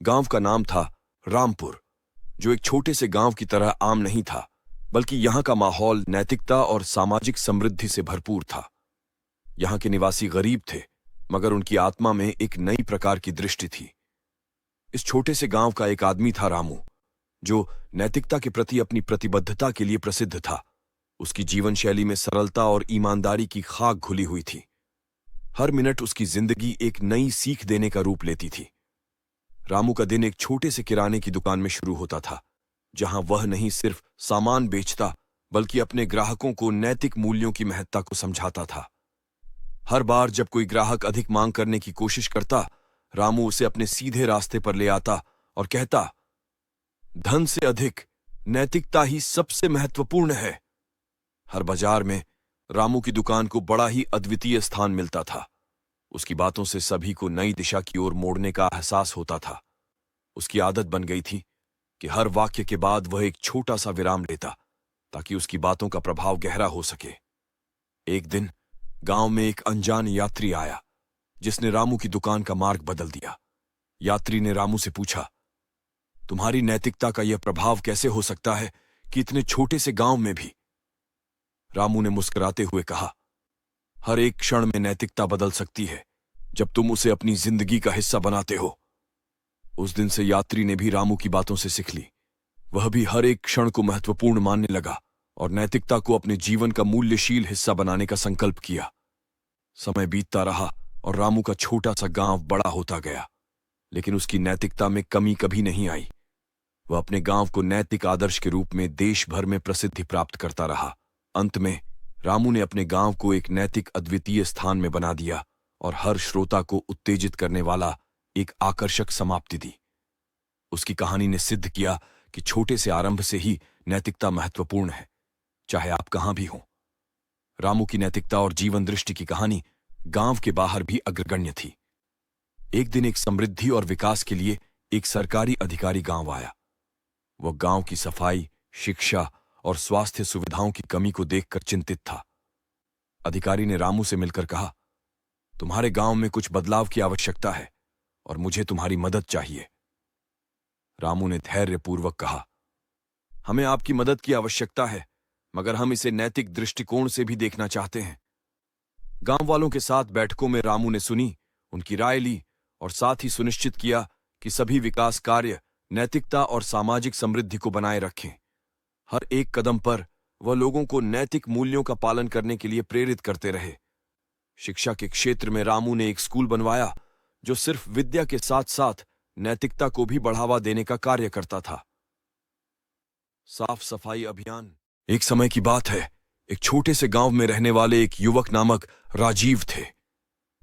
गांव का नाम था रामपुर, जो एक छोटे से गांव की तरह आम नहीं था, बल्कि यहां का माहौल नैतिकता और सामाजिक समृद्धि से भरपूर था। यहां के निवासी गरीब थे, मगर उनकी आत्मा में एक नई प्रकार की दृष्टि थी। इस छोटे से गांव का एक आदमी था रामू, जो नैतिकता के प्रति अपनी प्रतिबद्धता के लिए प्रसिद्ध था। उसकी जीवन शैली में सरलता और ईमानदारी की खाक घुली हुई थी। हर मिनट उसकी जिंदगी एक नई सीख देने का रूप लेती थी। रामू का दिन एक छोटे से किराने की दुकान में शुरू होता था, जहां वह नहीं सिर्फ सामान बेचता, बल्कि अपने ग्राहकों को नैतिक मूल्यों की महत्ता को समझाता था। हर बार जब कोई ग्राहक अधिक मांग करने की कोशिश करता, रामू उसे अपने सीधे रास्ते पर ले आता और कहता, धन से अधिक नैतिकता ही सबसे महत्वपूर्ण है। हर बाजार में रामू की दुकान को बड़ा ही अद्वितीय स्थान मिलता था। उसकी बातों से सभी को नई दिशा की ओर मोड़ने का एहसास होता था। उसकी आदत बन गई थी कि हर वाक्य के बाद वह एक छोटा सा विराम लेता, ताकि उसकी बातों का प्रभाव गहरा हो सके। एक दिन गांव में एक अनजान यात्री आया, जिसने रामू की दुकान का मार्ग बदल दिया। यात्री ने रामू से पूछा, तुम्हारी नैतिकता का यह प्रभाव कैसे हो सकता है कि इतने छोटे से गांव में भी? रामू ने मुस्कुराते हुए कहा, हर एक क्षण में नैतिकता बदल सकती है, जब तुम उसे अपनी जिंदगी का हिस्सा बनाते हो। उस दिन से यात्री ने भी रामू की बातों से सीख ली। वह भी हर एक क्षण को महत्वपूर्ण मानने लगा और नैतिकता को अपने जीवन का मूल्यशील हिस्सा बनाने का संकल्प किया। समय बीतता रहा और रामू का छोटा सा गांव बड़ा होता गया, लेकिन उसकी नैतिकता में कमी कभी नहीं आई। वह अपने गांव को नैतिक आदर्श के रूप में देश भर में प्रसिद्धि प्राप्त करता रहा। अंत में रामू ने अपने गांव को एक नैतिक अद्वितीय स्थान में बना दिया और हर श्रोता को उत्तेजित करने वाला एक आकर्षक समाप्ति दी। उसकी कहानी ने सिद्ध किया कि छोटे से आरंभ से ही नैतिकता महत्वपूर्ण है, चाहे आप कहां भी हों। रामू की नैतिकता और जीवन दृष्टि की कहानी गांव के बाहर भी अग्रगण्य थी। एक दिन एक समृद्धि और विकास के लिए एक सरकारी अधिकारी गांव आया। वह गांव की सफाई, शिक्षा और स्वास्थ्य सुविधाओं की कमी को देखकर चिंतित था। अधिकारी ने रामू से मिलकर कहा, तुम्हारे गांव में कुछ बदलाव की आवश्यकता है और मुझे तुम्हारी मदद चाहिए। रामू ने धैर्यपूर्वक कहा, हमें आपकी मदद की आवश्यकता है, मगर हम इसे नैतिक दृष्टिकोण से भी देखना चाहते हैं। गांव वालों के साथ बैठकों में रामू ने सुनी, उनकी राय ली और साथ ही सुनिश्चित किया कि सभी विकास कार्य नैतिकता और सामाजिक समृद्धि को बनाए रखें। हर एक कदम पर वह लोगों को नैतिक मूल्यों का पालन करने के लिए प्रेरित करते रहे। शिक्षा के क्षेत्र में रामू ने एक स्कूल बनवाया, जो सिर्फ विद्या के साथ साथ नैतिकता को भी बढ़ावा देने का कार्य करता था। साफ सफाई अभियान। एक समय की बात है, एक छोटे से गांव में रहने वाले एक युवक नामक राजीव थे।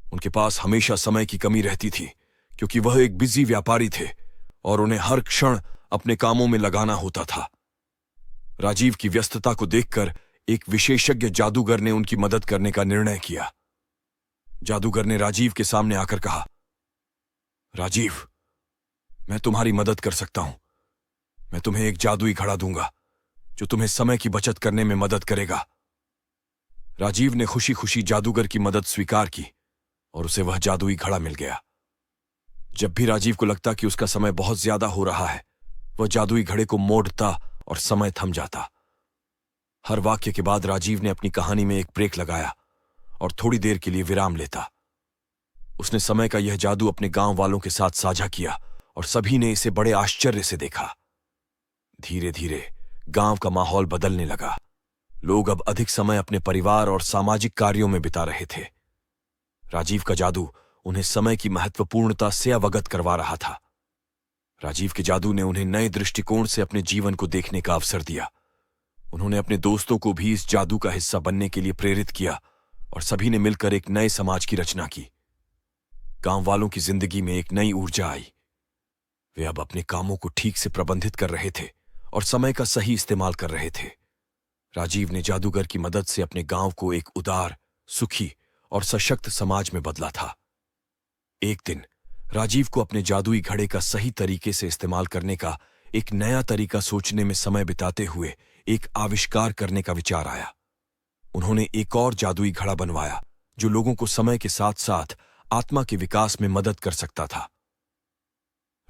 उनके पास हमेशा समय की कमी रहती थी, क्योंकि वह एक बिजी व्यापारी थे और उन्हें हर क्षण अपने कामों में लगाना होता था। राजीव की व्यस्तता को देखकर एक विशेषज्ञ जादूगर ने उनकी मदद करने का निर्णय किया। जादूगर ने राजीव के सामने आकर कहा, राजीव, मैं तुम्हारी मदद कर सकता हूं। मैं तुम्हें एक जादुई घड़ा दूंगा, जो तुम्हें समय की बचत करने में मदद करेगा। राजीव ने खुशी खुशी जादूगर की मदद स्वीकार की और उसे वह जादुई घड़ा मिल गया। जब भी राजीव को लगता कि उसका समय बहुत ज्यादा हो रहा है, वह जादुई घड़े को मोड़ता और समय थम जाता। हर वाक्य के बाद राजीव ने अपनी कहानी में एक ब्रेक लगाया और थोड़ी देर के लिए विराम लेता। उसने समय का यह जादू अपने गांव वालों के साथ साझा किया और सभी ने इसे बड़े आश्चर्य से देखा। धीरे धीरे गांव का माहौल बदलने लगा। लोग अब अधिक समय अपने परिवार और सामाजिक कार्यों में बिता रहे थे। राजीव का जादू उन्हें समय की महत्वपूर्णता से अवगत करवा रहा था। राजीव के जादू ने उन्हें नए दृष्टिकोण से अपने जीवन को देखने का अवसर दिया। उन्होंने अपने दोस्तों को भी इस जादू का हिस्सा बनने के लिए प्रेरित किया और सभी ने मिलकर एक नए समाज की रचना की। गांव वालों की जिंदगी में एक नई ऊर्जा आई। वे अब अपने कामों को ठीक से प्रबंधित कर रहे थे और समय का सही इस्तेमाल कर रहे थे। राजीव ने जादूगर की मदद से अपने गांव को एक उदार, सुखी और सशक्त समाज में बदला था। एक दिन राजीव को अपने जादुई घड़े का सही तरीके से इस्तेमाल करने का एक नया तरीका सोचने में समय बिताते हुए एक आविष्कार करने का विचार आया। उन्होंने एक और जादुई घड़ा बनवाया, जो लोगों को समय के साथ साथ आत्मा के विकास में मदद कर सकता था।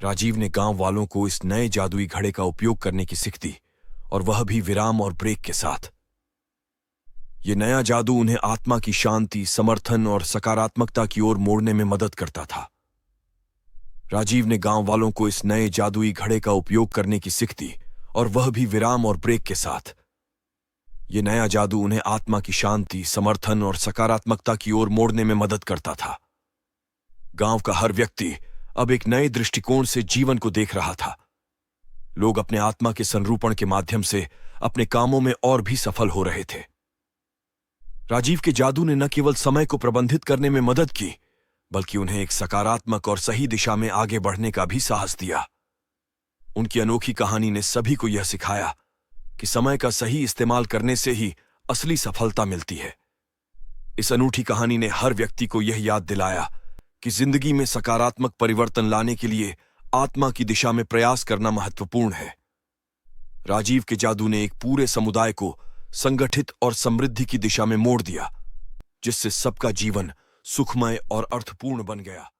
राजीव ने गांव वालों को इस नए जादुई घड़े का उपयोग करने की सीख दी, और वह भी विराम और ब्रेक के साथ। यह नया जादू उन्हें आत्मा की शांति, समर्थन और सकारात्मकता की ओर मोड़ने में मदद करता था। राजीव ने गांव वालों को इस नए जादुई घड़े का उपयोग करने की सीख दी, और वह भी विराम और ब्रेक के साथ। यह नया जादू उन्हें आत्मा की शांति, समर्थन और सकारात्मकता की ओर मोड़ने में मदद करता था। गांव का हर व्यक्ति अब एक नए दृष्टिकोण से जीवन को देख रहा था। लोग अपने आत्मा के संरूपण के माध्यम से अपने कामों में और भी सफल हो रहे थे। राजीव के जादू ने न केवल समय को प्रबंधित करने में मदद की, बल्कि उन्हें एक सकारात्मक और सही दिशा में आगे बढ़ने का भी साहस दिया। उनकी अनोखी कहानी ने सभी को यह सिखाया कि समय का सही इस्तेमाल करने से ही असली सफलता मिलती है। इस अनूठी कहानी ने हर व्यक्ति को यह याद दिलाया कि जिंदगी में सकारात्मक परिवर्तन लाने के लिए आत्मा की दिशा में प्रयास करना महत्वपूर्ण है। राजीव के जादू ने एक पूरे समुदाय को संगठित और समृद्धि की दिशा में मोड़ दिया, जिससे सबका जीवन सुखमय और अर्थपूर्ण बन गया।